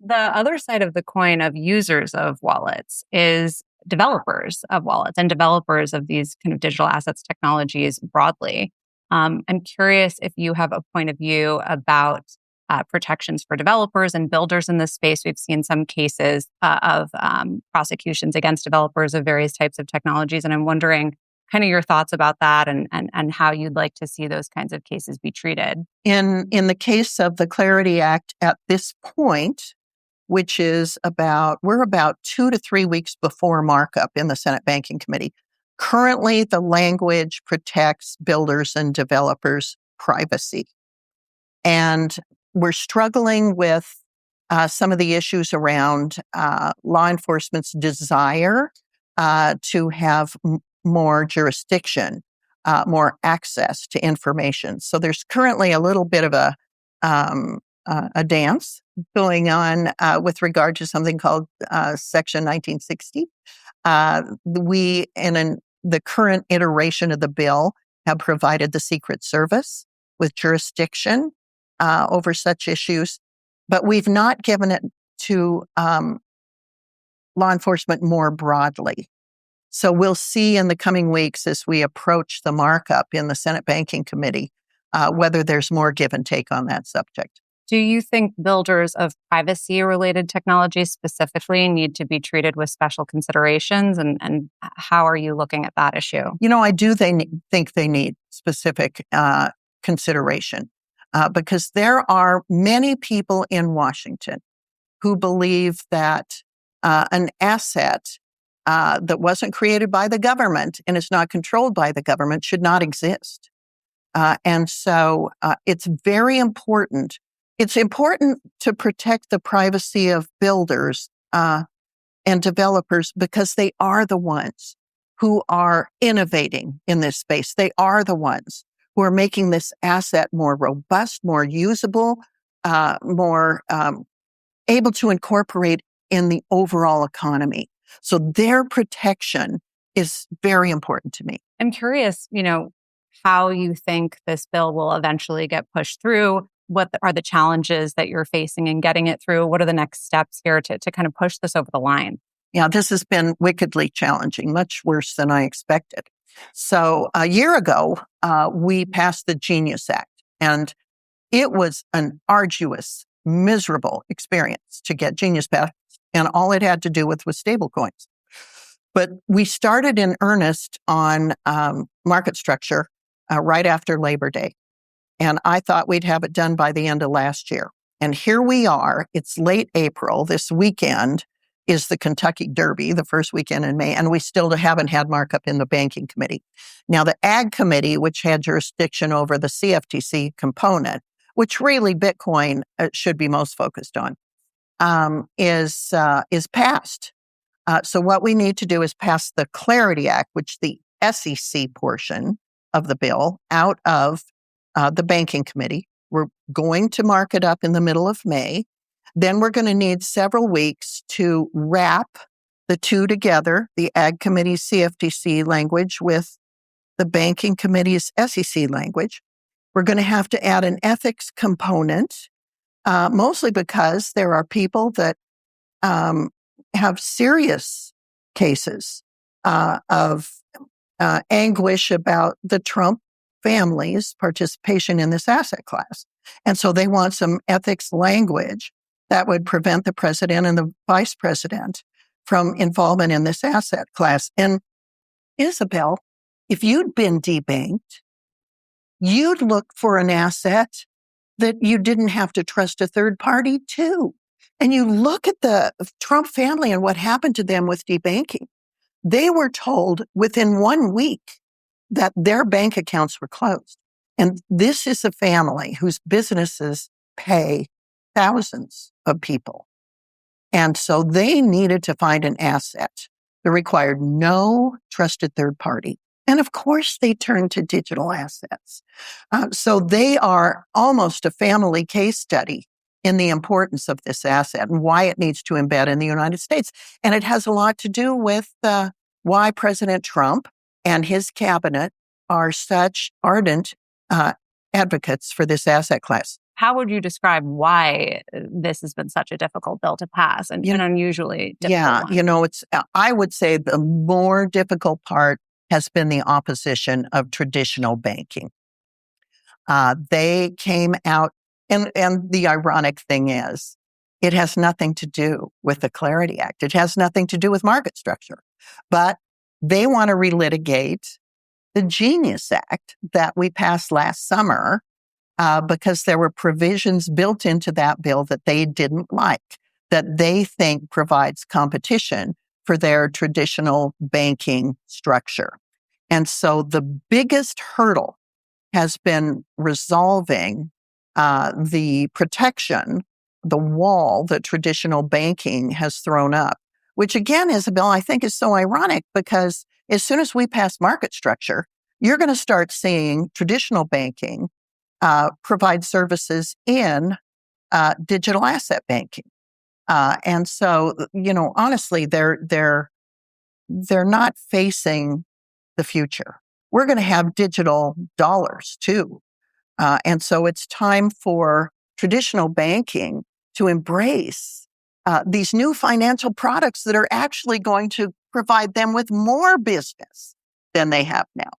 The other side of the coin of users of wallets is developers of wallets and developers of these kind of digital assets technologies broadly. I'm curious if you have a point of view about protections for developers and builders in this space. We've seen some cases of prosecutions against developers of various types of technologies, and I'm wondering kind of your thoughts about that and how you'd like to see those kinds of cases be treated. In the case of the Clarity Act at this point, which is we're about 2 to 3 weeks before markup in the Senate Banking Committee. Currently, the language protects builders and developers' privacy. And we're struggling with some of the issues around law enforcement's desire to have more jurisdiction, more access to information. So there's currently a little bit of a dance going on with regard to something called Section 1960. We, in the current iteration of the bill, have provided the Secret Service with jurisdiction over such issues, but we've not given it to law enforcement more broadly. So we'll see in the coming weeks as we approach the markup in the Senate Banking Committee whether there's more give and take on that subject. Do you think builders of privacy-related technologies specifically need to be treated with special considerations? And how are you looking at that issue? I do think they need specific consideration because there are many people in Washington who believe that an asset that wasn't created by the government and is not controlled by the government should not exist. And so it's very important. It's important to protect the privacy of builders and developers because they are the ones who are innovating in this space. They are the ones who are making this asset more robust, more usable, more able to incorporate in the overall economy. So their protection is very important to me. I'm curious, how you think this bill will eventually get pushed through. What are the challenges that you're facing in getting it through? What are the next steps here to kind of push this over the line? Yeah, this has been wickedly challenging, much worse than I expected. So a year ago, we passed the Genius Act, and it was an arduous, miserable experience to get Genius passed, and all it had to do with was stablecoins. But we started in earnest on market structure right after Labor Day. And I thought we'd have it done by the end of last year. And here we are. It's late April. This weekend is the Kentucky Derby, the first weekend in May, and we still haven't had markup in the Banking Committee. Now, the Ag Committee, which had jurisdiction over the CFTC component, which really Bitcoin should be most focused on, is passed. So what we need to do is pass the Clarity Act, which the SEC portion of the bill, out of the Banking Committee. We're going to mark it up in the middle of May. Then we're going to need several weeks to wrap the two together, the Ag Committee's CFTC language with the Banking Committee's SEC language. We're going to have to add an ethics component, mostly because there are people that have serious cases of anguish about the Trump family's participation in this asset class. And so they want some ethics language that would prevent the president and the vice president from involvement in this asset class. And Isabel, if you'd been debanked, you'd look for an asset that you didn't have to trust a third party to. And you look at the Trump family and what happened to them with debanking. They were told within 1 week that their bank accounts were closed. And this is a family whose businesses pay thousands of people. And so they needed to find an asset that required no trusted third party. And of course, they turned to digital assets. So they are almost a family case study in the importance of this asset and why it needs to embed in the United States. And it has a lot to do with why President Trump and his cabinet are such ardent advocates for this asset class. how would you describe why this has been such a difficult bill to pass and You, an unusually difficult yeah, one? I would say the more difficult part has been the opposition of traditional banking. They came out, and the ironic thing is, it has nothing to do with the Clarity Act. It has nothing to do with market structure. But they want to relitigate the Genius Act that we passed last summer because there were provisions built into that bill that they didn't like, that they think provides competition for their traditional banking structure. And so the biggest hurdle has been resolving the protection, the wall that traditional banking has thrown up, which again, Isabel, I think is so ironic because as soon as we pass market structure, you're going to start seeing traditional banking provide services in digital asset banking. And so, honestly, they're not facing the future. We're going to have digital dollars too. And so it's time for traditional banking to embrace these new financial products that are actually going to provide them with more business than they have now.